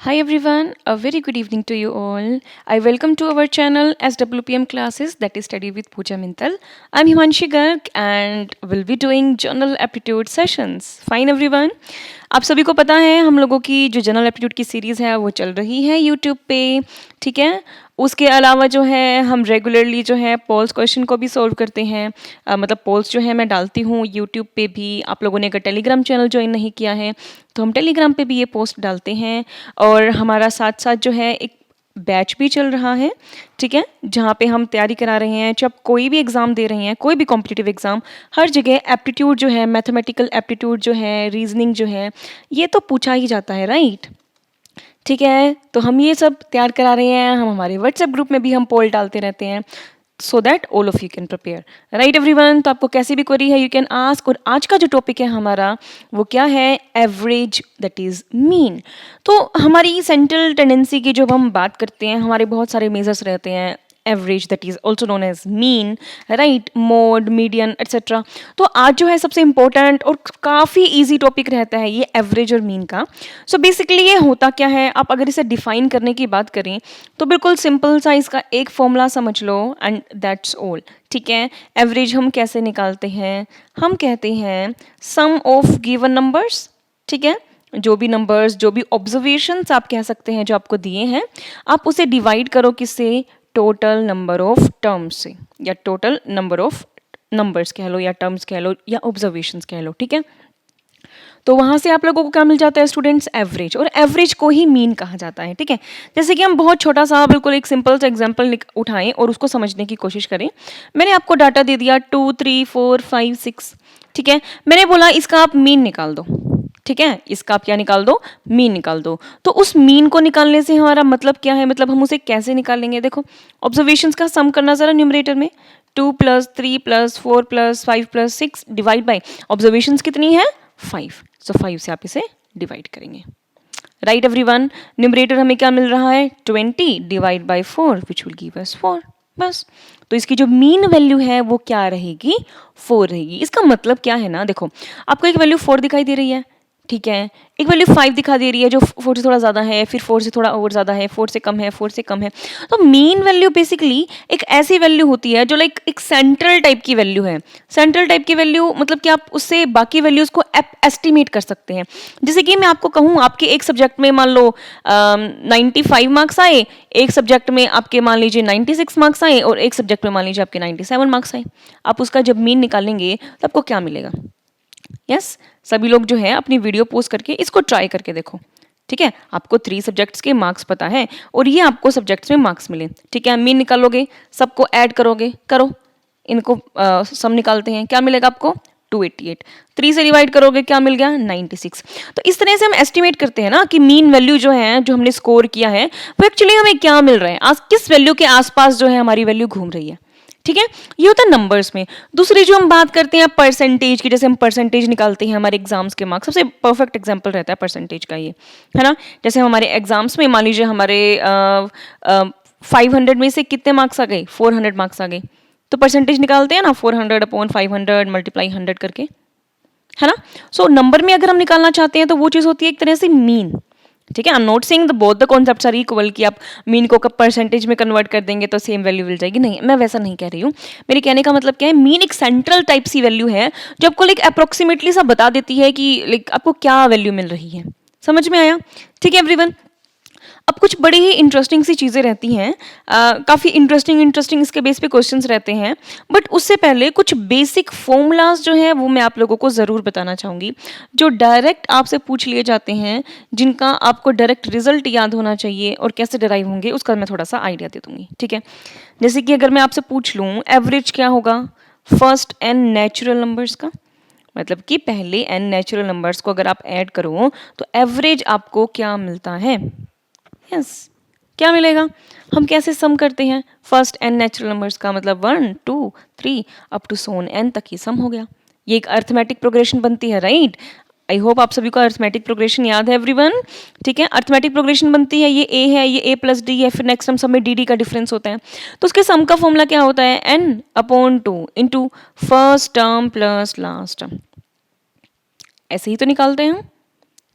Hi everyone, a very good evening to you all. I welcome to our channel SWPM classes, that is Study with Pooja Mintal. I'm Himanshi Garg and will be doing general aptitude sessions. Fine everyone. आप सभी को पता है हम लोगों की जो general aptitude की सीरीज़ है वो चल रही है यूट्यूब पे, ठीक है। उसके अलावा जो है हम रेगुलरली जो है पोल्स क्वेश्चन को भी सॉल्व करते हैं। मतलब पोल्स जो है मैं डालती हूँ यूट्यूब पे भी। आप लोगों ने अगर टेलीग्राम चैनल ज्वाइन नहीं किया है तो हम टेलीग्राम पे भी ये पोस्ट डालते हैं। और हमारा साथ साथ जो है एक बैच भी चल रहा है, ठीक है, जहाँ पे हम तैयारी करा रहे हैं। जब कोई भी एग्ज़ाम दे रहे हैं, कोई भी कॉम्पिटिटिव एग्ज़ाम, हर जगह एप्टीट्यूड जो है, मैथमेटिकल एप्टीट्यूड जो है, रीजनिंग जो है, ये तो पूछा ही जाता है, राइट। ठीक है, तो हम ये सब तैयार करा रहे हैं। हम हमारे व्हाट्सएप ग्रुप में भी हम पोल डालते रहते हैं so that all of you can prepare, right everyone. तो आपको कैसी भी क्वेरी है यू कैन आस्क। और आज का जो टॉपिक है हमारा वो क्या है? Average, that is mean. तो हमारी सेंट्रल टेंडेंसी की जब हम बात करते हैं, हमारे बहुत सारे मेजर्स रहते हैं। Average that is also known as mean, right, mode, median etcetera. तो आज जो है सबसे इम्पोर्टेंट और काफ़ी ईजी टॉपिक रहता है ये एवरेज और मीन का। सो बेसिकली ये होता क्या है, आप अगर इसे डिफाइन करने की बात करें तो बिल्कुल सिंपल सा इसका एक फॉर्मूला समझ लो एंड दैट्स ऑल, ठीक है। एवरेज हम कैसे निकालते हैं? हम कहते हैं सम ऑफ गिवन नंबर्स, ठीक है। जो भी नंबर्स, जो भी ऑब्जर्वेशंस आप कह सकते हैं जो आपको दिए हैं, आप उसे डिवाइड करो किससे? टोटल नंबर ऑफ टर्म्स से, या टोटल नंबर ऑफ नंबर्स कह लो, या टर्म्स कह लो, या ऑब्जर्वेशंस कह लो, ठीक है। तो वहाँ से आप लोगों को क्या मिल जाता है स्टूडेंट्स? एवरेज। और एवरेज को ही मीन कहा जाता है, ठीक है। जैसे कि हम बहुत छोटा सा बिल्कुल एक सिंपल सा एग्जांपल उठाएं और उसको समझने की कोशिश करें। मैंने आपको डाटा दे दिया 2 3 4 5 6, ठीक है। मैंने बोला इसका आप मीन निकाल दो, ठीक है। इसका आप क्या निकाल दो? मीन निकाल दो। तो उस मीन को निकालने से हमारा मतलब क्या है? मतलब हम उसे कैसे निकालेंगे? देखो, ऑब्जर्वेशंस का सम करना जरा न्यूमरेटर में। 2 + 3 + 4 + 5 + 6 डिवाइड बाई ऑब्जर्वेशंस कितनी है? 5। सो 5 से आप इसे डिवाइड करेंगे, राइट एवरीवन। न्यूमरेटर हमें क्या मिल रहा है? 20 divide by 4 which will give us 4, बस। तो इसकी जो मीन वैल्यू है वो क्या रहेगी? 4 रहेगी। इसका मतलब क्या है ना, देखो आपको एक वैल्यू 4 दिखाई दे रही है, ठीक है। एक वैल्यू 5 दिखा दे रही है जो 4 से थोड़ा ज़्यादा है, फिर 4 से थोड़ा और ज़्यादा है, 4 से कम है, 4 से कम है। तो मीन वैल्यू बेसिकली एक ऐसी वैल्यू होती है जो लाइक एक सेंट्रल टाइप की वैल्यू है। सेंट्रल टाइप की वैल्यू मतलब कि आप उससे बाकी वैल्यूज़ को एस्टिमेट कर सकते हैं। जैसे कि मैं आपको कहूँ, आपके एक सब्जेक्ट में मान लो 95 मार्क्स आए, एक सब्जेक्ट में आपके मान लीजिए 96 मार्क्स आए, और एक सब्जेक्ट में मान लीजिए आपके 97 मार्क्स आए। आप उसका जब मीन निकालेंगे तो आपको क्या मिलेगा? यस, सभी लोग जो है अपनी वीडियो पोस्ट करके इसको ट्राई करके देखो, ठीक है। आपको 3 सब्जेक्ट्स के मार्क्स पता है और ये आपको सब्जेक्ट्स में मार्क्स मिले, ठीक है। मीन निकालोगे, सबको ऐड करोगे, करो इनको, सम निकालते हैं, क्या मिलेगा आपको? 288। 3 से डिवाइड करोगे, क्या मिल गया? 96। तो इस तरह से हम एस्टिमेट करते हैं ना कि मीन वैल्यू जो है, जो हमने स्कोर किया है, वो एक्चुअली हमें क्या मिल रहा है, आज किस वैल्यू के आसपास जो है हमारी वैल्यू घूम रही है, ठीक है। ये होता है नंबर्स में। दूसरी जो हम बात करते हैं परसेंटेज की, जैसे हम परसेंटेज निकालते हैं हमारे एग्जाम्स के मार्क्स, सबसे परफेक्ट एग्जांपल रहता है परसेंटेज का ये, है ना। जैसे हमारे एग्जाम्स में मान लीजिए हमारे 500 में से कितने मार्क्स आ गए? 400 मार्क्स आ गए। तो परसेंटेज निकालते हैं ना, 400 अपॉन 500 मल्टीप्लाई 100 करके, है ना। सो नंबर में अगर हम निकालना चाहते हैं तो वो चीज़ होती है एक तरह से मीन, ठीक है। I am not saying the both the concepts are equal कि आप मीन को कब परसेंटेज में कन्वर्ट कर देंगे तो सेम वैल्यू मिल जाएगी, नहीं, मैं वैसा नहीं कह रही हूँ। मेरे कहने का मतलब क्या है, मीन एक सेंट्रल टाइप सी वैल्यू है जो आपको लाइक अप्रोक्सीमेटली सा बता देती है कि लाइक आपको क्या वैल्यू मिल रही है। समझ में आया? ठीक है एवरीवन। अब कुछ बड़ी ही इंटरेस्टिंग सी चीज़ें रहती हैं, काफ़ी इंटरेस्टिंग इसके बेस पे क्वेश्चंस रहते हैं। बट उससे पहले कुछ बेसिक फॉर्मूलाज जो हैं वो मैं आप लोगों को ज़रूर बताना चाहूँगी, जो डायरेक्ट आपसे पूछ लिए जाते हैं, जिनका आपको डायरेक्ट रिजल्ट याद होना चाहिए और कैसे डराइव होंगे उसका मैं थोड़ा सा आइडिया दे दूँगी, ठीक है। जैसे कि अगर मैं आपसे पूछ लूँ एवरेज क्या होगा फर्स्ट एन नेचुरल नंबर्स का, मतलब कि पहले एन नेचुरल नंबर्स को अगर आप ऐड करो तो एवरेज आपको क्या मिलता है? यस, क्या मिलेगा? हम कैसे सम करते हैं? फर्स्ट एन नेचुरल नंबर्स का मतलब 1 2 3 अप टू सोन एन तक ही सम हो गया। ये एक अर्थमेटिक प्रोग्रेशन बनती है, राइट। आई होप आप सभी को अर्थमेटिक प्रोग्रेशन याद है एवरीवन, ठीक है। अर्थमेटिक प्रोग्रेशन बनती है, ये ए है, ये ए प्लस डी है, फिर नेक्स्ट हम सब में डी डी का डिफरेंस होता है। तो उसके सम का फॉर्मूला क्या होता है? N upon 2 into first term plus last term. ऐसे ही तो निकालते हैं हम,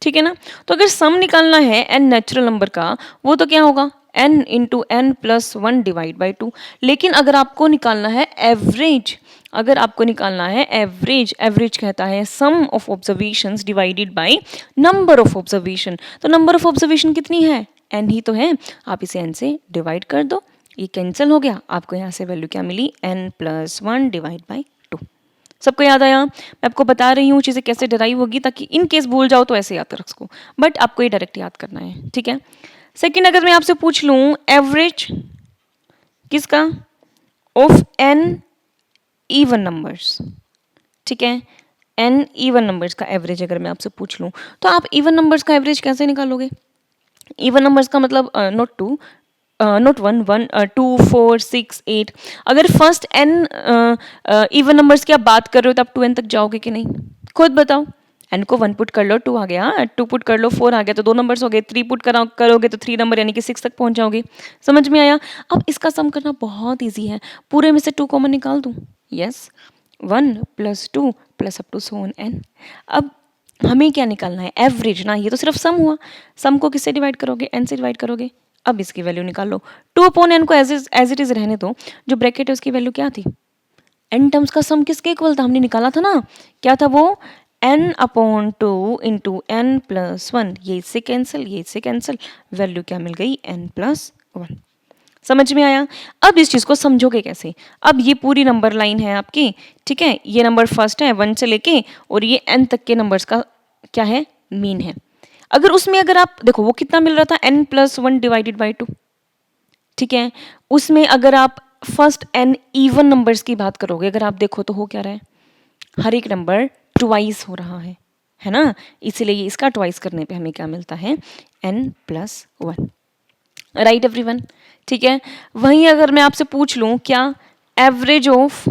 ठीक है ना। तो अगर सम निकालना है एन नेचुरल नंबर का, वो तो क्या होगा n into n plus one divide by two. लेकिन अगर आपको निकालना है एवरेज, अगर आपको निकालना है एवरेज, एवरेज कहता है sum of observations divided by number of observation. तो नंबर ऑफ ऑब्जर्वेशन कितनी है, n ही तो है, आप इसे n से डिवाइड कर दो, ये कैंसिल हो गया, आपको यहाँ से वैल्यू क्या मिली, n plus one divide by to. सबको याद आया। मैं आपको बता रही हूँ चीज़ें कैसे डराइव होगी, ताकि इन केस भूल जाओ तो ऐसे याद रख सको, बट आपको ये डायरेक्ट याद करना है, ठीक है। सेकंड, अगर मैं आपसे पूछ लूँ एवरेज किसका, ऑफ n इवन नंबर्स, ठीक है, n इवन नंबर्स का एवरेज अगर मैं आपसे पूछ लूँ, तो आप इवन नंबर्स का एवरेज कैसे निकालोगे। इवन नंबर्स का मतलब not two, not one, one, two, four, six, eight. अगर फर्स्ट n इवन नंबर्स की आप बात कर रहे हो तो आप टू n तक जाओगे कि नहीं, खुद बताओ। n को वन पुट कर लो, टू आ गया, टू पुट कर लो, फोर आ गया, तो दो नंबर्स हो गए, थ्री पुट करोगे तो थ्री नंबर यानी कि सिक्स तक पहुंच जाओगे। समझ में आया। अब इसका सम करना बहुत ईजी है, पूरे में से टू कॉमन निकाल दूं, yes, one plus two plus up to so on n। अब हमें क्या निकालना है, एवरेज ना, ये तो सिर्फ सम हुआ, सम को किससे डिवाइड करोगे, n से डिवाइड करोगे। अब इसकी वैल्यू निकाल लो, टू अपॉन एन को एज इट इज रहने दो, जो ब्रैकेट है उसकी वैल्यू क्या थी, एन टर्म्स का सम किसके इक्वल था, हमने निकाला था ना, क्या था वो, n upon two into n plus one, ये इससे कैंसिल, ये इससे कैंसिल, वैल्यू क्या मिल गई, एन प्लस वन। समझ में आया। अब इस चीज को समझोगे कैसे, अब ये पूरी नंबर लाइन है आपकी, ठीक है, ये नंबर फर्स्ट है वन से लेके, और ये एन तक के नंबर्स का क्या है, मीन है। अगर उसमें अगर आप देखो वो कितना मिल रहा था, n plus one divided by two, ठीक है, उसमें अगर आप फर्स्ट n इवन नंबर्स की बात करोगे, अगर आप देखो तो हो क्या रहा है, हर एक नंबर ट्वाइस हो रहा है ना, इसीलिए इसका ट्वाइस करने पे हमें क्या मिलता है, n plus one. Right everyone, ठीक है। वहीं अगर मैं आपसे पूछ लूं क्या, average of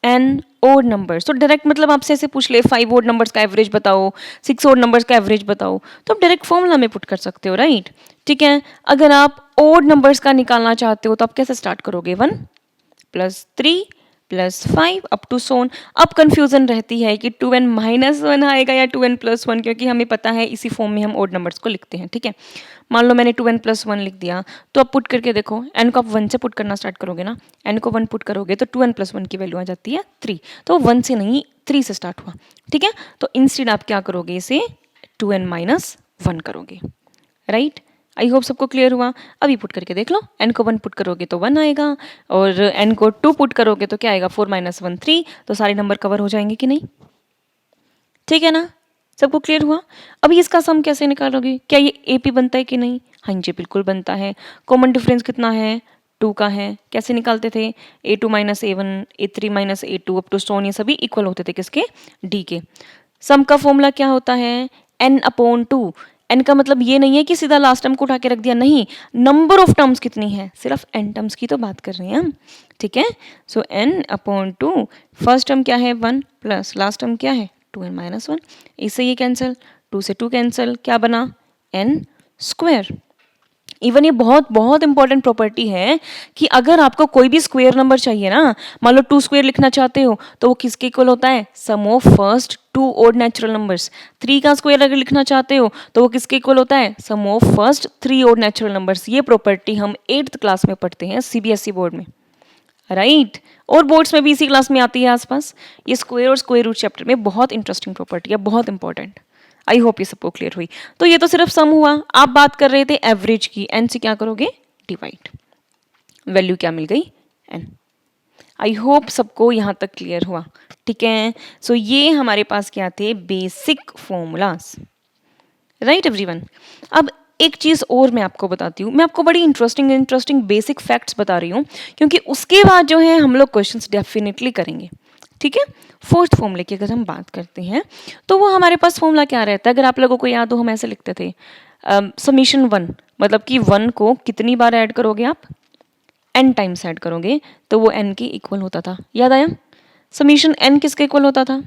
n odd numbers, तो डायरेक्ट मतलब आपसे ऐसे पूछ ले, फाइव ओड नंबर्स का एवरेज बताओ, सिक्स ओड नंबर्स का एवरेज बताओ, तो आप डायरेक्ट फॉर्मूला में पुट कर सकते हो, राइट, ठीक है। अगर आप ओड नंबर्स का निकालना चाहते हो तो आप कैसे स्टार्ट करोगे, one plus three plus five up to so on. अब कंफ्यूजन रहती है कि टू एन माइनस वन आएगा या टू एन प्लस वन, क्योंकि हमें पता है इसी फॉर्म में हम ओड नंबर्स को लिखते हैं, ठीक है। मान लो मैंने टू एन प्लस वन लिख दिया, तो अब पुट करके देखो, एन को आप वन से पुट करना स्टार्ट करोगे ना, एन को वन पुट करोगे तो टू एन प्लस वन की वैल्यू आ जाती है थ्री, तो वन से नहीं थ्री से स्टार्ट हुआ, ठीक है। तो इंस्टेड आप क्या करोगे, इसे टू एन माइनस वन करोगे, राइट। आई होप सबको क्लियर हुआ। अभी पुट करके देख लो, एन को वन पुट करोगे तो वन आएगा, और एन को टू पुट करोगे तो क्या आएगा, फोर माइनस वन थ्री, तो सारे नंबर कवर हो जाएंगे कि नहीं, ठीक है ना, सबको क्लियर हुआ। अभी इसका सम कैसे निकालोगे, क्या ये एपी बनता है कि नहीं, हाँ जी बिल्कुल बनता है। कॉमन डिफरेंस कितना है, टू का है, कैसे निकालते थे, A two minus A one, A three minus A two, up to स्टोन, ये सभी इक्वल होते थे किसके, डी के। सम का फॉर्मूला क्या होता है, एन अपॉन टू, एन का मतलब ये नहीं है कि सीधा लास्ट टर्म को उठा के रख दिया, नहीं, नंबर ऑफ टर्म्स कितनी है, सिर्फ एन टर्म्स की तो बात कर रहे हैं हम, ठीक है। So n upon two, first term क्या है वन, प्लस लास्ट टर्म क्या है टू एन माइनस वन, इससे ये कैंसिल, टू से टू कैंसिल, क्या बना, एन स्क्वायर। इवन ये बहुत बहुत इंपॉर्टेंट प्रॉपर्टी है कि अगर आपको कोई भी स्क्वायर नंबर चाहिए ना, मान लो टू स्क्वायर लिखना चाहते हो, तो वो किसके इक्वल होता है, sum of first two odd natural numbers. Three का स्क्वायर अगर लिखना चाहते हो तो वो किसके इक्वल होता है, sum of first three odd natural numbers. ये प्रॉपर्टी हम 8th क्लास में पढ़ते हैं सीबीएसई बोर्ड में, राइट, और बोर्ड्स में भी इसी क्लास में आती है आसपास। ये स्क्वायर और स्क्वायर रूट चैप्टर में बहुत इंटरेस्टिंग प्रॉपर्टी है, बहुत इंपॉर्टेंट। आई होप ये सबको क्लियर हुई। तो ये तो सिर्फ सम हुआ, आप बात कर रहे थे एवरेज की, एन से क्या करोगे, डिवाइड, वैल्यू क्या मिल गई, एन। आई होप सबको यहाँ तक क्लियर हुआ, ठीक है। सो ये हमारे पास क्या थे, बेसिक फॉर्मूलाज, राइट एवरीवन। अब एक चीज और मैं आपको बताती हूँ, मैं आपको बड़ी इंटरेस्टिंग बेसिक फैक्ट्स बता रही हूँ, क्योंकि उसके बाद जो है हम लोग क्वेश्चंस डेफिनेटली करेंगे, ठीक है। फोर्थ फॉर्मूले की अगर हम बात करते हैं तो वो हमारे पास फॉर्मूला क्या रहता है, अगर आप लोगों को याद हो, हम ऐसे लिखते थे समीशन वन, मतलब कि वन को कितनी बार ऐड करोगे आप, एन टाइम्स ऐड करोगे तो वो एन के इक्वल होता था, याद आया। समीशन एन किसके इक्वल होता था,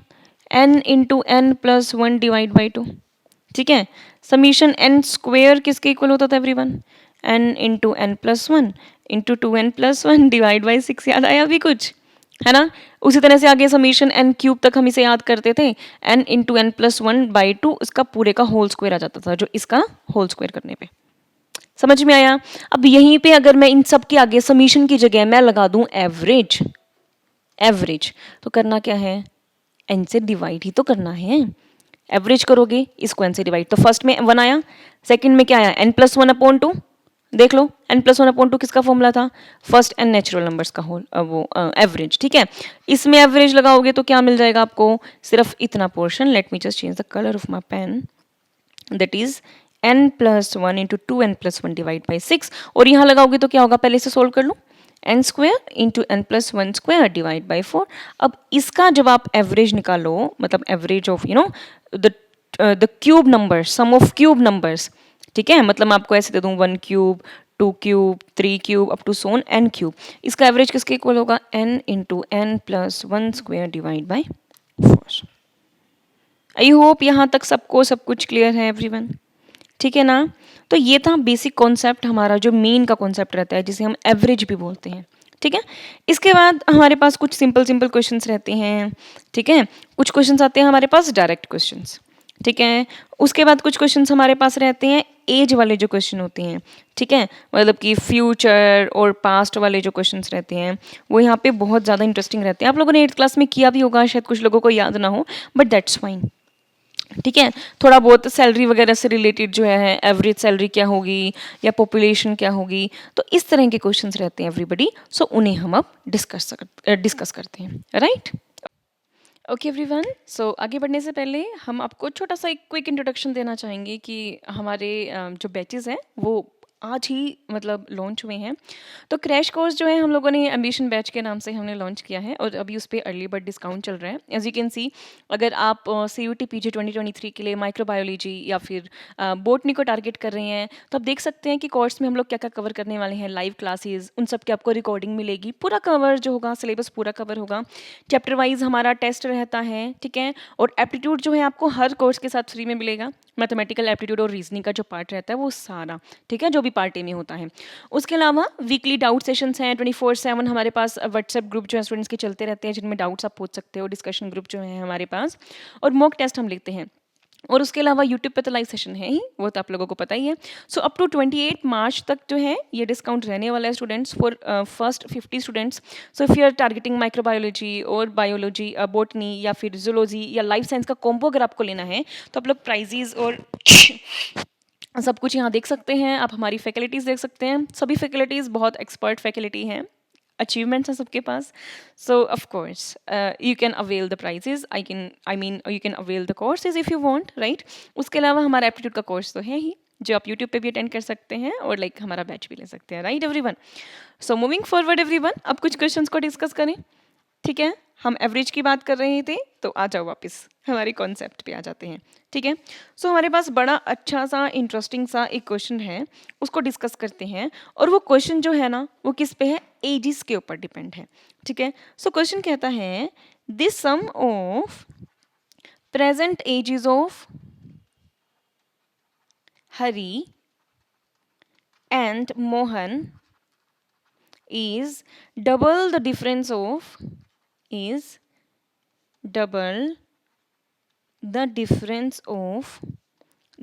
n into n plus one divide by two, ठीक है। समीशन एन स्क्वेयर किसके इक्वल होता था everyone, n into n plus one into two n plus one divide by six, याद आया अभी कुछ, है ना। उसी तरह से आगे समीशन n क्यूब तक हम इसे याद करते थे, n into n plus one by two, इसका पूरे का होल स्क्वायर आ जाता था, जो इसका होल स्क्वायर करने पे। समझ में आया। अब यहीं पे अगर मैं इन सब के आगे समीशन की जगह मैं लगा दूं एवरेज, एवरेज तो करना क्या है, n से डिवाइड ही तो करना है। एवरेज करोगे इसको n से डिवाइड, तो फर्स्ट में 1 आया, सेकंड में क्या आया n plus one upon two. देख लो n plus one upon two किसका फॉर्मूला था, फर्स्ट एन नेचुरल नंबर्स का होल वो एवरेज, ठीक है। इसमें एवरेज लगाओगे तो क्या मिल जाएगा आपको, सिर्फ इतना portion, let me just change the colour of my pen, that is n plus one into two n plus one divide by six, और यहाँ लगाओगे तो क्या होगा, पहले से सोल्व कर लो, n square into n plus one square divide by four. अब इसका जब आप एवरेज निकालो, मतलब average of you know the cube number, sum of cube numbers, ठीक है, मतलब मैं आपको ऐसे दे दूं 1 cube, 2 cube, 3 cube up to so on n cube, इसका एवरेज किसके इक्वल होगा, n into n plus one square divide by four. I hope यहाँ तक सबको सब कुछ क्लियर है एवरीवन, ठीक है ना। तो ये था बेसिक कॉन्सेप्ट हमारा, जो मेन का कॉन्सेप्ट रहता है, जिसे हम एवरेज भी बोलते हैं, ठीक है। इसके बाद हमारे पास कुछ सिंपल सिंपल क्वेश्चंस रहते हैं, ठीक है। कुछ क्वेश्चंस आते हैं हमारे पास डायरेक्ट क्वेश्चंस, ठीक है। उसके बाद कुछ क्वेश्चंस हमारे पास रहते हैं एज वाले जो क्वेश्चन होते हैं, ठीक है, मतलब कि फ्यूचर और पास्ट वाले जो क्वेश्चंस रहते हैं वो यहाँ पे बहुत ज़्यादा इंटरेस्टिंग रहते हैं। आप लोगों ने 8th क्लास में किया भी होगा, शायद कुछ लोगों को याद ना हो, बट दैट्स फाइन, ठीक है। थोड़ा बहुत सैलरी वगैरह से रिलेटेड जो है, एवरेज सैलरी क्या होगी या पॉपुलेशन क्या होगी, तो इस तरह के क्वेश्चंस रहते हैं एवरीबडी, सो उन्हें हम अब डिस्कस करते हैं, राइट। ओके एवरीवन, सो आगे बढ़ने से पहले हम आपको छोटा सा एक क्विक इंट्रोडक्शन देना चाहेंगे कि हमारे जो बैचेस हैं वो आज ही मतलब लॉन्च हुए हैं। तो क्रैश कोर्स जो है हम लोगों ने एम्बिशन बैच के नाम से हमने लॉन्च किया है, और अभी उस पर अर्ली बर्ड डिस्काउंट चल रहा है। एज यू कैन सी, अगर आप CUT PG 2023 के लिए माइक्रोबायोलॉजी या फिर बोटनी को टारगेट कर रहे हैं, तो आप देख सकते हैं कि कोर्स में हम लोग क्या क्या कवर करने वाले हैं। लाइव क्लासेस, उन सब की आपको रिकॉर्डिंग मिलेगी, पूरा कवर जो होगा, सिलेबस पूरा कवर होगा, चैप्टर वाइज हमारा टेस्ट रहता है, ठीक है। और एप्टीट्यूड जो है आपको हर कोर्स के साथ फ्री में मिलेगा, मैथमेटिकल एप्टीट्यूड और रीजनिंग का जो पार्ट रहता है वो सारा, ठीक है, जो भी पार्ट ए में होता है। उसके अलावा वीकली डाउट सेशंस हैं, 24/7 हमारे पास व्हाट्सएप ग्रुप जो है स्टूडेंट्स के चलते रहते हैं, जिनमें डाउट्स आप पूछ सकते हो, डिस्कशन ग्रुप जो है हमारे पास, और मॉक टेस्ट हम लेते हैं। और उसके अलावा यूट्यूब पे तो लाइव सेशन है ही, वो तो आप लोगों को पता ही है। सो अप टू 28 मार्च तक जो है ये डिस्काउंट रहने वाला है students, for first 50 students. So if you are targeting microbiology और बायोलॉजी, बोटनी या फिर जूलॉजी या लाइफ साइंस का कॉम्बो अगर आपको लेना है, तो आप लोग प्राइजेज और सब कुछ यहाँ देख सकते हैं। आप हमारी फैकल्टीज़ देख सकते हैं, सभी फैकल्टीज़ बहुत एक्सपर्ट फैकल्टी हैं, अचीवमेंट्स हैं सबके पास। So of course you can avail the prizes, I mean you can avail the courses if you want, right. उसके अलावा हमारा एप्टीट्यूड का कोर्स तो है ही, जो आप यूट्यूब पे भी अटेंड कर सकते हैं, और लाइक हमारा बैच भी ले सकते हैं, right everyone. So moving forward everyone, अब कुछ क्वेश्चंस को डिस्कस करें, ठीक है। हम एवरेज की बात कर रहे थे, तो आ जाओ वापस हमारी कॉन्सेप्ट पे आ जाते हैं, ठीक है। सो हमारे पास बड़ा अच्छा सा इंटरेस्टिंग सा एक क्वेश्चन है, उसको डिस्कस करते हैं। और वो क्वेश्चन जो है ना, वो किस पे है, एजिस के ऊपर डिपेंड है, ठीक है। सो क्वेश्चन कहता है, this sum of present ages of Hari and Mohan is double the difference of is double the difference of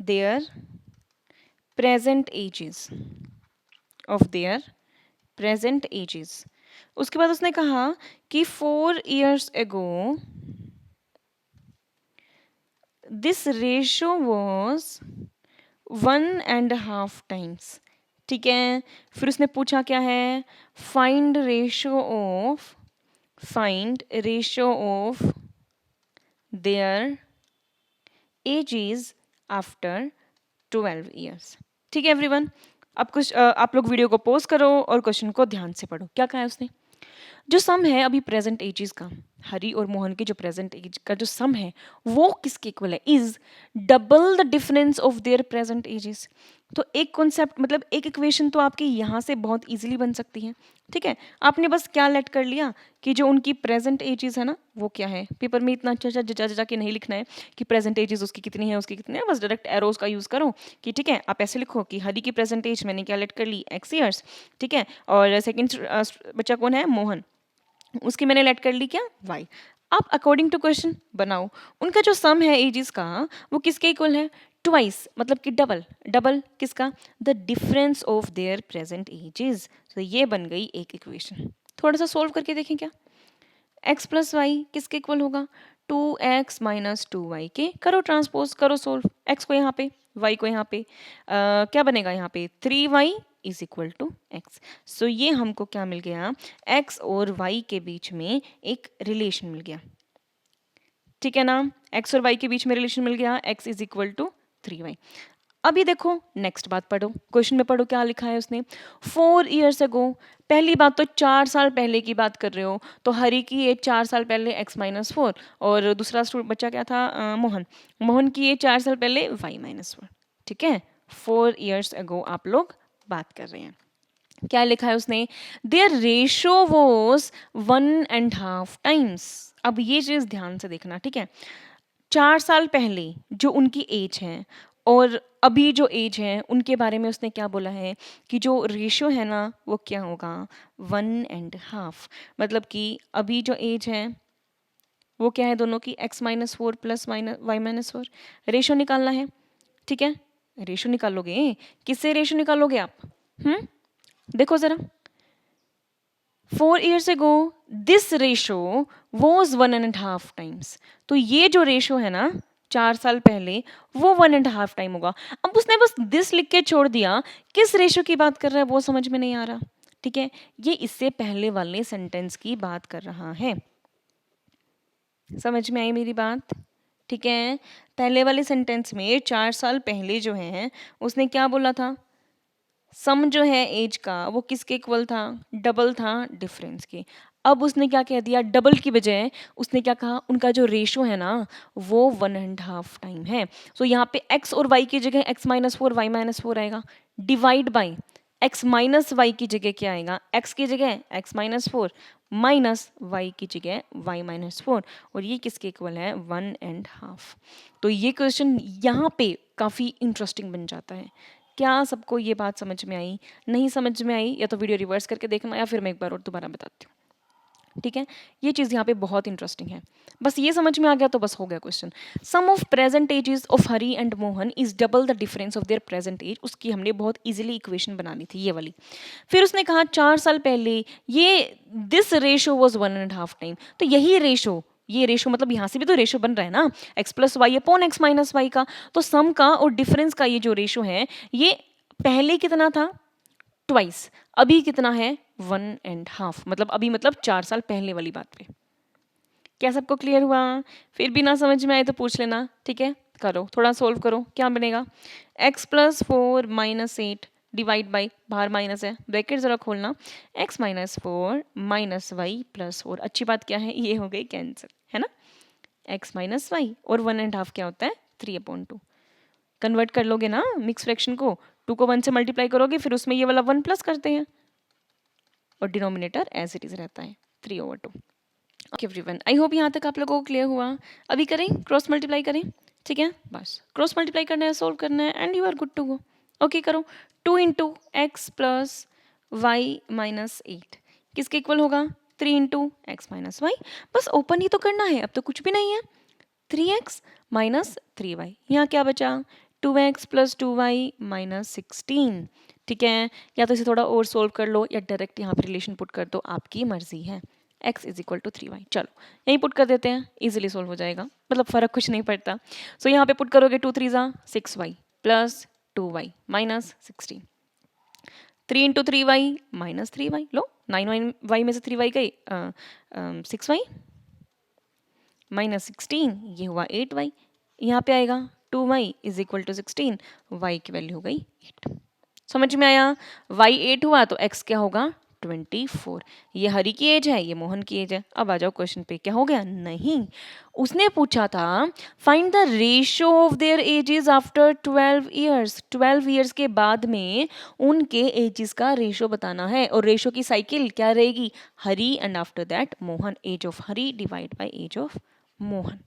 their present ages of their present ages। उसके बाद उसने कहा कि 4 years ago this ratio was 1.5 times, ठीक है। फिर उसने पूछा क्या है, find ratio of their edges after 12 years, ठीक है एवरीवन। अब कुछ आप लोग वीडियो को पॉज करो और क्वेश्चन को ध्यान से पढ़ो। क्या कहा है उसने, जो सम है अभी प्रेजेंट एजेस का, हरी और मोहन के जो प्रेजेंट एज का जो सम है वो किसके इक्वल है, is double the difference of their present ages. तो एक कॉन्सेप्ट मतलब एक इक्वेशन तो आपकी यहाँ से बहुत इजीली बन सकती है, ठीक है। आपने बस क्या लेट कर लिया कि जो उनकी प्रेजेंट एजेस है ना वो क्या है, पेपर में इतना अच्छा जजा जजा के नहीं लिखना है कि प्रेजेंट एजेस उसकी कितनी है उसकी कितनी है, बस डायरेक्ट एरोज का यूज़ करो कि ठीक है, आप ऐसे लिखो कि हरी की प्रेजेंट एज मैंने क्या लेट कर ली, x ईयर्स, ठीक है। और सेकंड बच्चा कौन है, मोहन, उसकी मैंने लेट कर ली क्या, y। आप अकॉर्डिंग टू क्वेश्चन बनाओ, उनका जो सम है एजेस का वो किसके इक्वल है, ट्वाइस, मतलब कि डबल। डबल किसका, the difference of their present ages. तो ये बन गई एक इक्वेशन। थोड़ा सा सोल्व करके देखें क्या, x प्लस वाई किसके इक्वल होगा, 2x माइनस 2y के। करो ट्रांसपोज, करो सोल्व, x को यहाँ पे, y को यहाँ पे, क्या बनेगा यहाँ पे 3y is equal to x. So ये हमको क्या मिल गया, x और y के बीच में एक रिलेशन मिल गया, ठीक है ना। x और y के बीच में रिलेशन मिल गया, x is equal to 3y। अभी देखो नेक्स्ट बात पढ़ो, क्वेश्चन में पढ़ो क्या लिखा है उसने, 4 years ago। पहली बात तो 4 साल पहले की बात कर रहे हो, तो हरी की एज 4 साल पहले x-4, और दूसरा स्टूडेंट बच्चा क्या था, मोहन। मोहन की एज 4 साल पहले y-4, ठीक है। 4 years ago आप लोग बात कर रहे हैं। क्या लिखा है उसने, देयर रेशो वॉज 1.5 times। अब ये चीज ध्यान से देखना, ठीक है। 4 साल पहले जो उनकी एज है और अभी जो एज है उनके बारे में उसने क्या बोला है कि जो रेशियो है ना वो क्या होगा, 1.5। मतलब कि अभी जो एज है वो क्या है दोनों की, x-4 प्लस y-4। रेशियो निकालना है, ठीक है। रेशियो निकालोगे, किससे रेशियो निकालोगे आप, देखो जरा, 4 years ago this ratio was 1.5 times। तो ये जो रेशो है ना 4 साल पहले वो 1.5 टाइम होगा। अब उसने बस दिस लिख के छोड़ दिया, किस रेशो की बात कर रहा है वो समझ में नहीं आ रहा, ठीक है। ये इससे पहले वाले सेंटेंस की बात कर रहा है, समझ में आई मेरी बात, ठीक है। पहले वाले सेंटेंस में 4 साल पहले जो है उसने क्या बोला था, सम जो है एज का वो किसके इक्वल था, डबल था डिफरेंस के। अब उसने क्या कह दिया, डबल की बजाय उसने क्या कहा, उनका जो रेशो है ना वो 1.5 टाइम है। सो यहाँ पे x और y की जगह x-4 y-4 आएगा, divide by x minus y की जगह क्या आएगा, x की जगह x-4 माइनस y की जगह y-4, और ये किसके इक्वल है 1.5। तो ये क्वेश्चन यहाँ पे काफ़ी इंटरेस्टिंग बन जाता है। क्या सबको ये बात समझ में आई, नहीं समझ में आई या तो वीडियो रिवर्स करके देखना, या फिर मैं एक बार और दोबारा बताती हूँ, ठीक है। ये चीज़ यहाँ पे बहुत इंटरेस्टिंग है, बस ये समझ में आ गया तो बस हो गया question. Sum of present ages of Hari and Mohan is double the difference of their present age. उसकी हमने बहुत इजीली इक्वेशन बनानी थी ये वाली। फिर उसने कहा 4 साल पहले ये दिस रेशो वॉज 1.5 टाइम। तो यही रेशो, ये रेशो मतलब यहाँ से भी तो रेशो बन रहा है ना, x plus y upon x minus y का। तो सम का और डिफरेंस का ये जो रेशो है ये पहले कितना था, ट्वाइस। अभी कितना है 1.5, मतलब अभी मतलब 4 साल पहले वाली बात पे। क्या सबको क्लियर हुआ, फिर भी ना समझ में आए तो पूछ लेना, ठीक है। करो थोड़ा सोल्व करो, क्या बनेगा, x+4 - 8 डिवाइड बाई, बाहर माइनस है ब्रैकेट जरा खोलना, x-4 माइनस वाई प्लस 4। अच्छी बात क्या है, ये हो गई कैंसिल, है ना। x माइनस वाई और 1.5 क्या होता है 3/2। कन्वर्ट कर लोगे ना मिक्स फ्रैक्शन को, 2 को 1 से मल्टीप्लाई करोगे फिर उसमें ये वाला 1 प्लस करते हैं और डिनोमिनेटर एज इट इज रहता है 3/2। ओके एवरीवन, आई होप यहाँ तक आप लोगों को क्लियर हुआ। अभी करें क्रॉस मल्टीप्लाई करें, ठीक है। बस क्रॉस मल्टीप्लाई करना है, सोल्व करना है and you are good to go. Okay करो, 2 × x + y-8 किसके इक्वल होगा, 3 × x-y। बस ओपन ही तो करना है, अब तो कुछ भी नहीं है। 3x - 3y, यहाँ क्या बचा, 2x + 2y - 16, ठीक है। या तो इसे थोड़ा और सोल्व कर लो या डायरेक्ट यहाँ पे रिलेशन पुट कर दो, आपकी मर्जी है। x is equal to 3y, चलो यहीं पुट कर देते हैं, इजीली सोल्व हो जाएगा, मतलब फ़र्क कुछ नहीं पड़ता। सो यहाँ पे पुट करोगे 2 × 3 = 6y plus 2y minus 16, 3 × 3y minus 3y, लो 9y में से 3y गई 6y माइनस 16, ये हुआ 8y। यहाँ पे आएगा 2y is equal to 16, y की वैल्यू हो गई 8। समझ में आया, y 8 हुआ तो x क्या होगा 24। ये हरी की एज है, ये मोहन की एज है। अब आ जाओ क्वेश्चन पे, क्या हो गया, नहीं उसने पूछा था find the ratio of their edges after 12 years. 12 years के बाद में उनके एजेस का रेशियो बताना है, और रेशियो की साइकिल क्या रहेगी, Hari and after that Mohan, age of Hari divide by age of Mohan,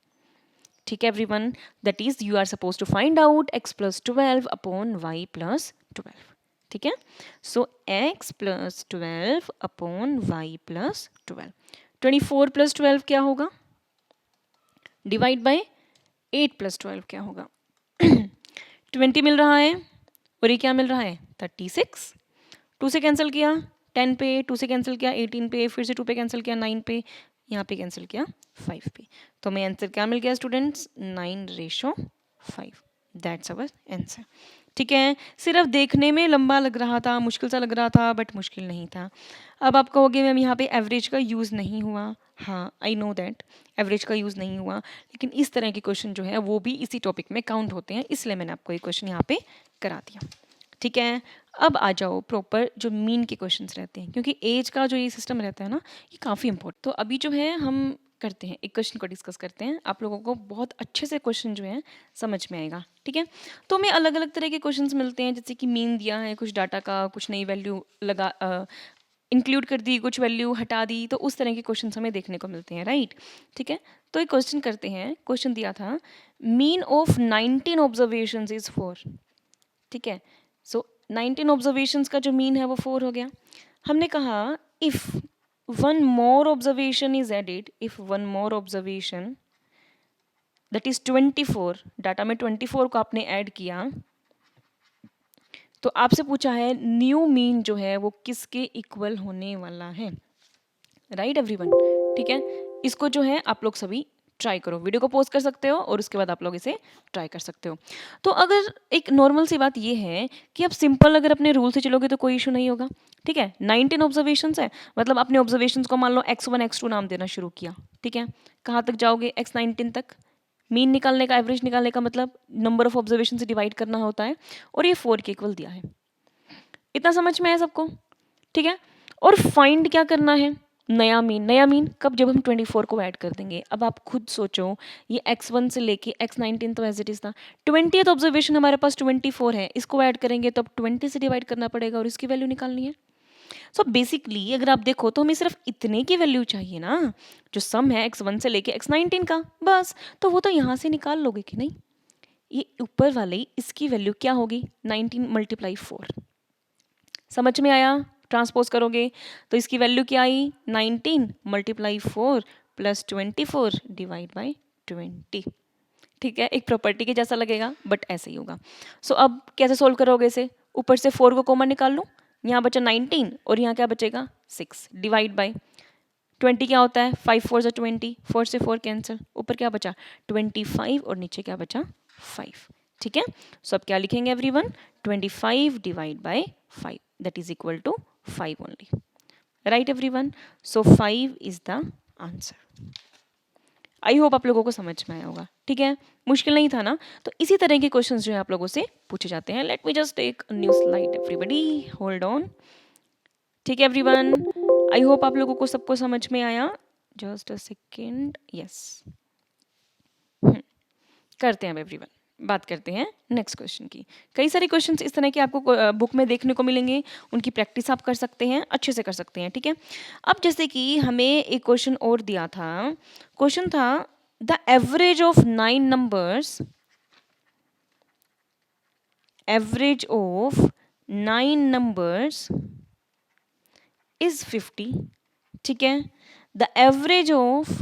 ठीक है everyone. That is you are suppose to find out x+12 upon y+12, ठीक है। So x + 12 upon y + 12, 24 plus 12 क्या होगा, डिवाइड बाय 8 प्लस 12 क्या होगा 20 मिल रहा है और ये क्या मिल रहा है 36। 2 से कैंसिल किया 10 पे, 2 से कैंसिल किया 18 पे, फिर से 2 पे कैंसिल किया 9 पे, यहाँ पे कैंसिल किया 5 पे। तो हमें आंसर क्या मिल गया स्टूडेंट्स 9:5। That's our answer. ठीक है, सिर्फ देखने में लंबा लग रहा था, मुश्किल सा लग रहा था, बट मुश्किल नहीं था। अब आप कहोगे मैम यहाँ पे एवरेज का यूज़ नहीं हुआ। हाँ, आई नो दैट एवरेज का यूज़ नहीं हुआ, लेकिन इस तरह के क्वेश्चन जो है वो भी इसी टॉपिक में काउंट होते हैं, इसलिए मैंने आपको ये क्वेश्चन यहाँ पे करा दिया। ठीक है, अब आ जाओ प्रॉपर जो मीन के क्वेश्चंस रहते हैं, क्योंकि एज का जो ये सिस्टम रहता है ना, ये काफ़ी इंपॉर्टेंट। तो अभी जो है हम करते हैं एक क्वेश्चन को डिस्कस करते हैं, आप लोगों को बहुत अच्छे से क्वेश्चन जो है समझ में आएगा। ठीक है, तो हमें अलग अलग तरह के क्वेश्चंस मिलते हैं, जैसे कि मीन दिया है, कुछ डाटा का, कुछ नई वैल्यू लगा इंक्लूड कर दी, कुछ वैल्यू हटा दी, तो उस तरह के क्वेश्चन हमें देखने को मिलते हैं, राइट। ठीक है, तो एक क्वेश्चन करते हैं। क्वेश्चन दिया था मीन ऑफ 19 ऑब्जर्वेशन इज 4। ठीक है, सो 19 ऑब्जर्वेशंस का जो मीन है वो 4 हो गया। हमने कहा if one more observation is added, if one more observation that is 24, data में 24 को आपने ऐड किया, तो आपसे पूछा है न्यू मीन जो है वो किसके इक्वल होने वाला है, राइट एवरीवन। ठीक है, इसको जो है आप लोग सभी ट्राई करो, वीडियो को पॉज कर सकते हो और उसके बाद आप लोग इसे ट्राई कर सकते हो। तो अगर एक नॉर्मल सी बात ये है कि आप सिंपल अगर अपने रूल से चलोगे तो कोई इशू नहीं होगा। ठीक है, 19 ऑब्जर्वेशंस है, मतलब अपने ऑब्जर्वेशंस को मान लो x1 x2 नाम देना शुरू किया। ठीक है, कहाँ तक जाओगे x19 तक। मीन निकालने का, एवरेज निकालने का मतलब नंबर ऑफ ऑब्जर्वेशन से डिवाइड करना होता है, और ये 4 के इक्वल दिया है। इतना समझ में आया सबको। ठीक है, और फाइंड क्या करना है, नया मीन। नया मीन कब, जब हम 24 को ऐड कर देंगे। अब आप खुद सोचो, ये x1 से लेके x19 तो एज इट इज था, 20th ऑब्जर्वेशन हमारे पास 24 है, इसको ऐड करेंगे तो अब 20 से डिवाइड करना पड़ेगा और इसकी वैल्यू निकालनी है। सो बेसिकली अगर आप देखो तो हमें सिर्फ इतने की वैल्यू चाहिए ना, जो सम है x1 से लेके x19 का, बस। तो वो तो यहाँ से निकाल लोगे कि नहीं, ये ऊपर वाले इसकी वैल्यू क्या होगी 19 × 4। समझ में आया, ट्रांसपोज करोगे तो इसकी वैल्यू क्या आई 19 × 4 + 24 डिवाइड बाय 20। ठीक है, एक प्रॉपर्टी के जैसा लगेगा बट ऐसे ही होगा। सो अब कैसे सोल्व करोगे इसे, ऊपर से 4 को कॉमन निकाल लो, यहाँ बचा 19 और यहाँ क्या बचेगा 6 डिवाइड बाय 20 क्या होता है 5 4 = 20, 4 से 4 कैंसिल, ऊपर क्या बचा 25 और नीचे क्या बचा 5। ठीक है, सो अब क्या लिखेंगे everyone 25 divide by 5 that is equal to 5 only, right everyone. So 5 is the answer. I hope आप लोगों को समझ में आया होगा। ठीक है, मुश्किल नहीं था ना। तो इसी तरह के क्वेश्चंस जो है आप लोगों से पूछे जाते हैं। Let me just take a new slide, everybody hold on. ठीक है एवरीवन, आई होप आप लोगों को सबको समझ में आया। Just a second, yes. करते हैं अब एवरीवन, बात करते हैं नेक्स्ट क्वेश्चन की। कई सारे क्वेश्चंस इस तरह के आपको बुक में देखने को मिलेंगे, उनकी प्रैक्टिस आप कर सकते हैं, अच्छे से कर सकते हैं। ठीक है, अब जैसे कि हमें एक क्वेश्चन और दिया था, क्वेश्चन था the average of 9 numbers, average of 9 numbers is 50। ठीक है, the average of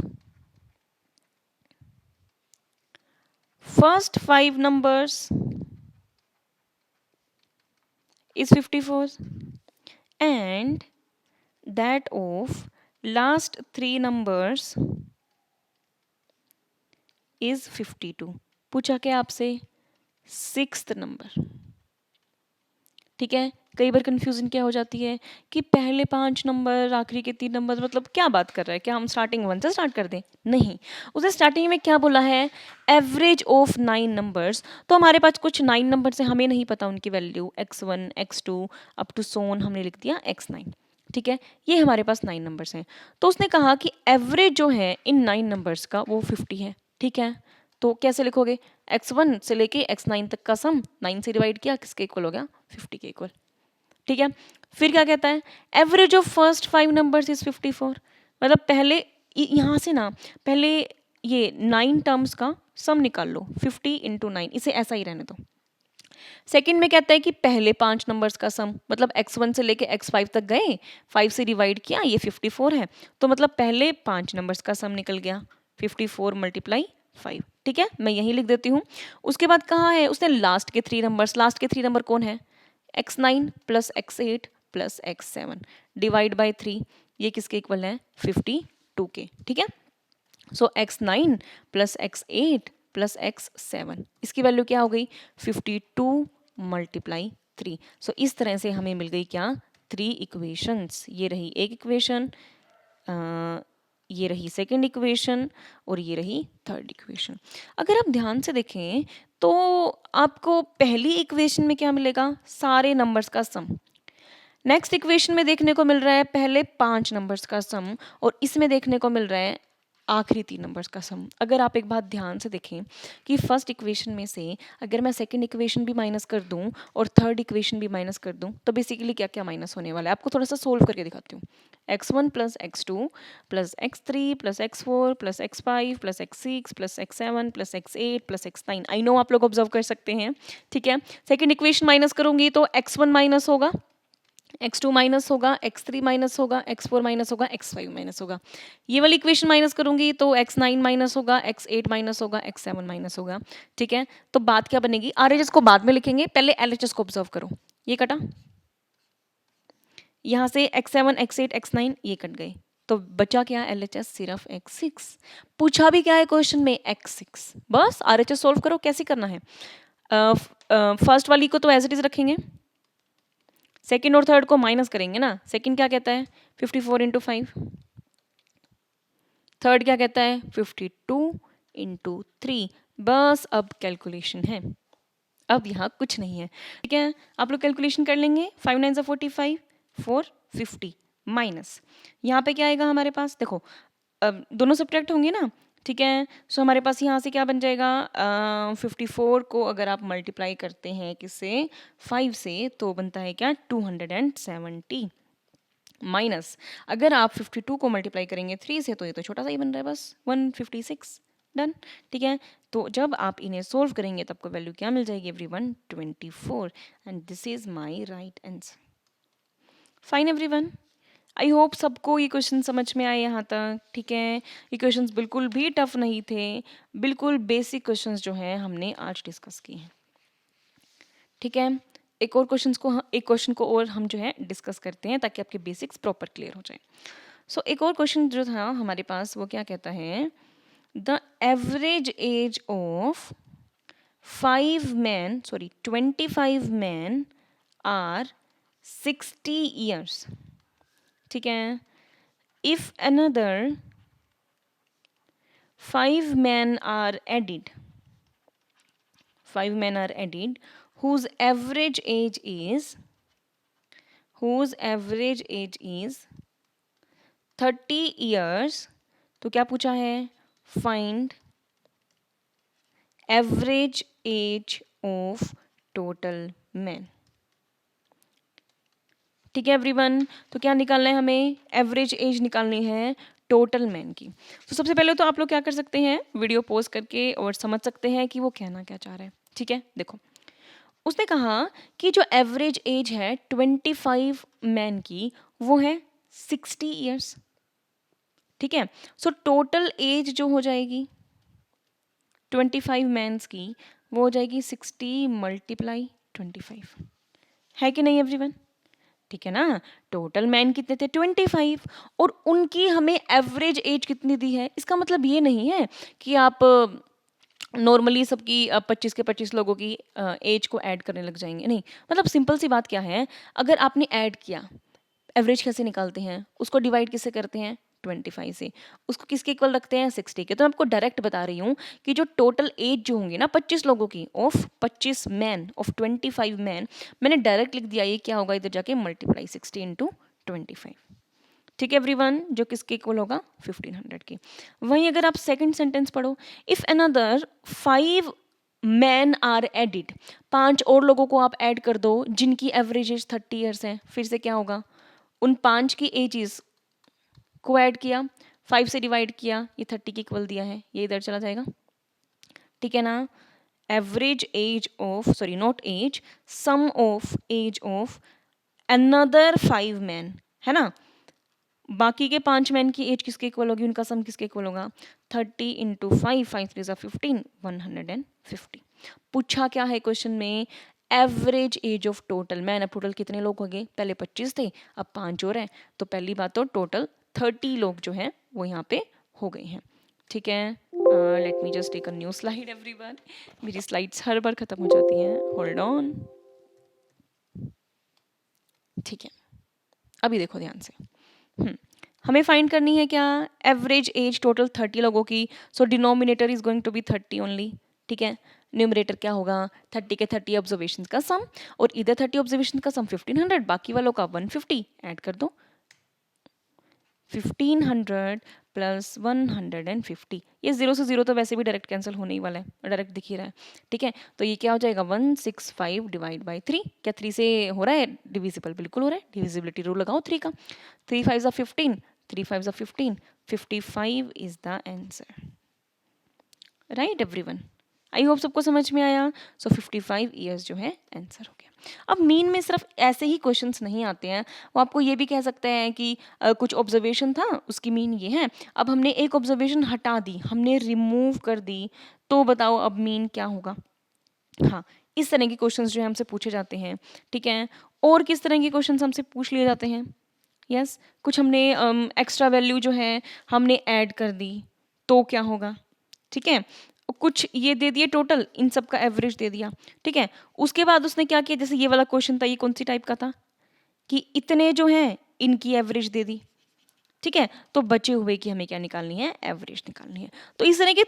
first 5 numbers is 54 and that of last 3 numbers is 52। पूछा क्या आपसे 6th नंबर। ठीक है, कई बार कंफ्यूजन क्या हो जाती है कि पहले 5 नंबर आखिरी के 3 नंबर, मतलब क्या बात कर रहा है, क्या हम स्टार्टिंग 1 से स्टार्ट कर दें, नहीं। उसे स्टार्टिंग में क्या बोला है एवरेज ऑफ 9 नंबर्स, तो हमारे पास कुछ 9 नंबर से हमें नहीं पता उनकी value, x1 x2 up to सोन हमने लिख दिया x9। ठीक है, ये हमारे पास 9 नंबर्स हैं, तो उसने कहा कि एवरेज जो है इन 9 नंबर्स का वो 50 है। ठीक है, तो कैसे लिखोगे x1 से लेके x9 तक का सम 9 से डिवाइड किया, किसके इक्वल हो गया 50 के इक्वल। ठीक है, फिर क्या कहता है average of first 5 numbers is 54, मतलब पहले यहाँ से ना, पहले ये 9 टर्म्स का सम निकाल लो, 50 × 9, इसे ऐसा ही रहने दो। सेकंड में कहता है कि पहले 5 नंबर्स का सम, मतलब x1 से लेके x5 तक गए, 5 से डिवाइड किया, ये 54 है, तो मतलब पहले 5 नंबर्स का सम निकल गया 54 मल्टीप्लाई 5। ठीक है, मैं यही लिख देती हूँ। उसके बाद कहाँ है, उसने लास्ट के 3 नंबर्स, लास्ट के 3 नंबर कौन है, x9 plus x8 plus x7 divide by 3, ये किसके इक्वल है, 52 के। ठीक है, सो x9 plus x8 plus x7, इसकी वैल्यू क्या हो गई, 52 मल्टीप्लाई 3। सो इस तरह से हमें मिल गई क्या, 3 इक्वेशंस। ये रही एक इक्वेशन, ये रही सेकंड इक्वेशन, और ये रही थर्ड इक्वेशन। अगर आप ध्यान से देखें तो आपको पहली इक्वेशन में क्या मिलेगा, सारे नंबर्स का सम। नेक्स्ट इक्वेशन में देखने को मिल रहा है पहले 5 नंबर्स का सम, और इसमें देखने को मिल रहा है आखिरी 3 नंबर्स का सम। अगर आप एक बात ध्यान से देखें कि फर्स्ट इक्वेशन में से अगर मैं सेकंड इक्वेशन भी माइनस कर दूं और थर्ड इक्वेशन भी माइनस कर दूं, तो बेसिकली क्या क्या माइनस होने वाला है, आपको थोड़ा सा सोल्व करके दिखाती हूँ। x1 plus x2 plus x3 plus x4 plus x5 plus x6 plus x7 plus x8 plus x9। I know आप लोग ऑब्जर्व कर सकते हैं। ठीक है, सेकेंड इक्वेशन माइनस करूंगी तो x1 माइनस होगा, x2 माइनस होगा, x3 माइनस होगा, x4 माइनस होगा, x5 माइनस होगा। ये वाली इक्वेशन माइनस करूंगी तो x9 माइनस होगा, x8 माइनस होगा, x7 माइनस होगा। ठीक है, तो बात क्या बनेगी, RHS को बाद में लिखेंगे, पहले LHS को ऑब्जर्व करो। ये कटा, यहां से x7 x8 x9 ये कट गए, तो बचा क्या, LHS सिर्फ x6। पूछा भी क्या है क्वेश्चन में, x6। बस RHS सोल्व करो, कैसे करना है, फर्स्ट वाली को तो एज इट इज रखेंगे, सेकंड और थर्ड को माइनस करेंगे ना। सेकंड क्या कहता है, 54 इंटू 5, थर्ड क्या कहता है, 52 इंटू 3। बस अब कैलकुलेशन है, अब यहाँ कुछ नहीं है। ठीक है, आप लोग कैलकुलेशन कर लेंगे, 5 9 से 45, 450 माइनस, यहाँ पे क्या आएगा हमारे पास, देखो अब दोनों सब्ट्रैक्ट होंगे ना। ठीक है, सो हमारे पास यहाँ से क्या बन जाएगा, 54 को अगर आप मल्टीप्लाई करते हैं किससे, 5 से, तो बनता है क्या, 270 माइनस, अगर आप 52 को मल्टीप्लाई करेंगे 3 से, तो ये तो छोटा सा ही बन रहा है बस 156। डन। ठीक है, तो जब आप इन्हें सोल्व करेंगे तो आपको वैल्यू क्या मिल जाएगी everyone, 24, and this is my right answer. Fine everyone, I hope सबको ये क्वेश्चन समझ में आए यहाँ तक। ठीक है, ये क्वेश्चंस बिल्कुल भी टफ नहीं थे, बिल्कुल बेसिक क्वेश्चंस जो हैं हमने आज डिस्कस किए हैं। ठीक है, एक और एक क्वेश्चन को और हम जो है डिस्कस करते हैं ताकि आपके बेसिक्स प्रॉपर क्लियर हो जाए। सो एक और क्वेश्चन जो था हमारे पास वो क्या कहता है, the average age of 25 men are 60 years. ठीक है, if another 5 men are added, 5 men are added whose average age is 30 years। तो क्या पूछा है, find average age of total man. ठीक है एवरीवन, तो क्या निकालना है हमें, एवरेज एज निकालनी है टोटल मैन की। तो सबसे पहले तो आप लोग क्या कर सकते हैं, वीडियो पॉज करके और समझ सकते हैं कि वो कहना क्या चाह रहा है। ठीक है, देखो उसने कहा कि जो एवरेज एज है 25 मैन की वो है 60 ईयर्स। ठीक है, सो टोटल एज जो हो जाएगी 25 मैंस की वो हो जाएगी 60 मल्टीप्लाई 25, है कि नहीं एवरीवन। ठीक है ना, टोटल मैन कितने थे 25, और उनकी हमें एवरेज एज कितनी दी है। इसका मतलब ये नहीं है कि आप नॉर्मली सबकी 25 के 25 लोगों की एज को ऐड करने लग जाएंगे, नहीं। मतलब सिंपल सी बात क्या है, अगर आपने ऐड किया, एवरेज कैसे निकालते हैं, उसको डिवाइड किससे करते हैं, 25 से, उसको किसके इक्वल रखते हैं, 60 के। तो मैं आपको डायरेक्ट बता रही हूँ कि जो टोटल एज जो होंगी ना 25 लोगों की ऑफ 25 मैन ऑफ 25 मैन, मैंने डायरेक्ट लिख दिया, ये क्या होगा इधर जाके मल्टीप्लाई 60 इंटू 25। ठीक है एवरीवन, जो किसके इक्वल होगा 1500 के। वहीं अगर आप सेकंड सेंटेंस पढ़ो, if another 5 man are added, 5 और लोगों को आप ऐड कर दो जिनकी एवरेज एज 30 ईयर्स है, फिर से क्या होगा, उन 5 की एजेस को ऐड किया, 5 से डिवाइड किया, ये 30 के इक्वल दिया है, ये इधर चला जाएगा। ठीक है ना, average age of, sorry not age, sum of age of another 5 man, है ना। बाकी के 5 मैन की एज किसके इक्वल होगी, उनका सम किसके इक्वल होगा, 30 इंटू 5, 5 3 15, 150। पूछा क्या है क्वेश्चन में, average age of total man. अब टोटल कितने लोग हो गए, पहले 25 थे, अब 5 और हैं, तो पहली बात तो टोटल 30 लोग जो हैं वो यहाँ पे हो गए हैं। ठीक है, let me just take a new slide everyone. मेरी स्लाइड्स हर बार खत्म हो जाती हैं, होल्ड ऑन। ठीक है, अभी देखो ध्यान से। हमें फाइंड करनी है क्या, एवरेज एज टोटल 30 लोगों की। So denominator is going to be 30 only. ठीक है, न्यूमरेटर क्या होगा, 30 के 30 ऑब्जर्वेशन का सम, और इधर 30 ऑब्जर्वेशन का सम 1500, बाकी वालों का 150। ऐड कर दो, 1500 प्लस 150। ये 0 से 0 तो वैसे भी डायरेक्ट कैंसिल होने ही वाला है, डायरेक्ट दिख ही रहा है। ठीक है, तो ये क्या हो जाएगा, 165 डिवाइड बाई 3। क्या 3 से हो रहा है डिविजिबल, बिल्कुल हो रहा है, डिविजिबिलिटी रूल लगाओ 3 का। 3 5 ज़ा 15, 3 5 ज़ा 15, 55 is the answer. Right everyone, I hope सबको समझ में आया। सो 55 ईयर्स जो है आंसर हो गया। अब मीन में सिर्फ ऐसे ही क्वेश्चंस नहीं आते हैं, वो आपको ये भी कह सकते हैं कि कुछ ऑब्जर्वेशन था उसकी मीन ये है, अब हमने एक ऑब्जर्वेशन हटा दी, हमने रिमूव कर दी, तो बताओ अब मीन क्या होगा। हाँ, इस तरह के क्वेश्चंस जो है हमसे पूछे जाते हैं। ठीक है, और किस तरह के क्वेश्चंस हमसे पूछ लिए जाते हैं, यस कुछ हमने एक्स्ट्रा वैल्यू जो है हमने ऐड कर दी, तो क्या होगा। ठीक है, कुछ ये दे दिए टोटल, इन सब का एवरेज दे दिया। ठीक है, उसके बाद उसने क्या किया, जैसे ये वाला क्वेश्चन था, ये कौन सी टाइप का था कि इतने जो हैं इनकी एवरेज दे दी। ठीक है, तो बचे हुए की हमें क्या निकालनी है, एवरेज निकालनी है। तो इस तरह के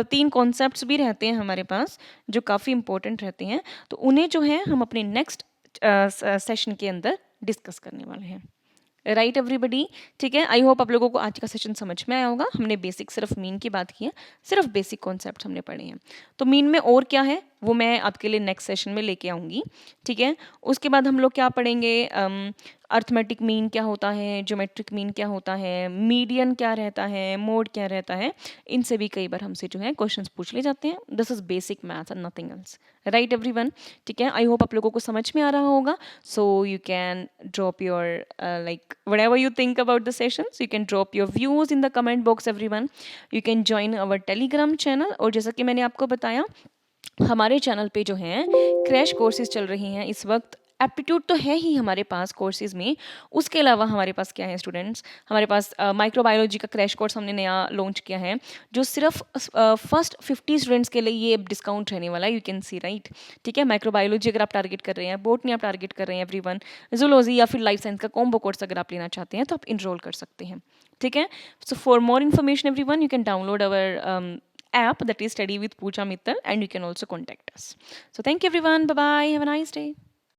तीन कॉन्सेप्ट्स भी रहते हैं हमारे पास जो काफ़ी इंपॉर्टेंट रहते हैं, तो उन्हें जो है हम अपने नेक्स्ट सेशन के अंदर डिस्कस करने वाले हैं। राइट एवरीबडी, ठीक है, आई होप आप लोगों को आज का सेशन समझ में आया होगा। हमने बेसिक सिर्फ मीन की बात की है, सिर्फ बेसिक कॉन्सेप्ट हमने पढ़े हैं। तो मीन में और क्या है वो मैं आपके लिए नेक्स्ट सेशन में लेके आऊँगी। ठीक है, उसके बाद हम लोग क्या पढ़ेंगे, अर्थमेटिक मीन क्या होता है, ज्योमेट्रिक मीन क्या होता है, मीडियन क्या रहता है, मोड क्या रहता है, इनसे भी कई बार हमसे जो है क्वेश्चंस पूछ ले जाते हैं। This is basic maths and nothing else. Right everyone, ठीक है, आई होप आप लोगों को समझ में आ रहा होगा। So you can drop your like whatever you think about the sessions, you can drop your views in the comment box everyone. You can join our telegram channel, और जैसा कि मैंने आपको बताया हमारे चैनल पे जो है क्रैश कोर्सेज चल रही हैं इस वक्त। एप्टीट्यूड तो है ही हमारे पास कोर्सेज में, उसके अलावा हमारे पास क्या है स्टूडेंट्स, हमारे पास माइक्रोबायोलॉजी का क्रैश कोर्स हमने नया लॉन्च किया है, जो सिर्फ फर्स्ट 50 स्टूडेंट्स के लिए ये डिस्काउंट रहने वाला है, यू कैन सी राइट। ठीक है, माइक्रोबायोलॉजी अगर आप टारगेट कर रहे हैं, बोटनी आप टारगेट कर रहे हैं एवरीवन, जूलॉजी या फिर लाइफ साइंस का कॉम्बो कोर्स अगर आप लेना चाहते हैं तो आप इनरोल कर सकते हैं। ठीक है, so for more information everyone you can download our app, that is Study with Pooja Mittal, and you can also contact us. So thank you everyone, bye bye, have a nice day.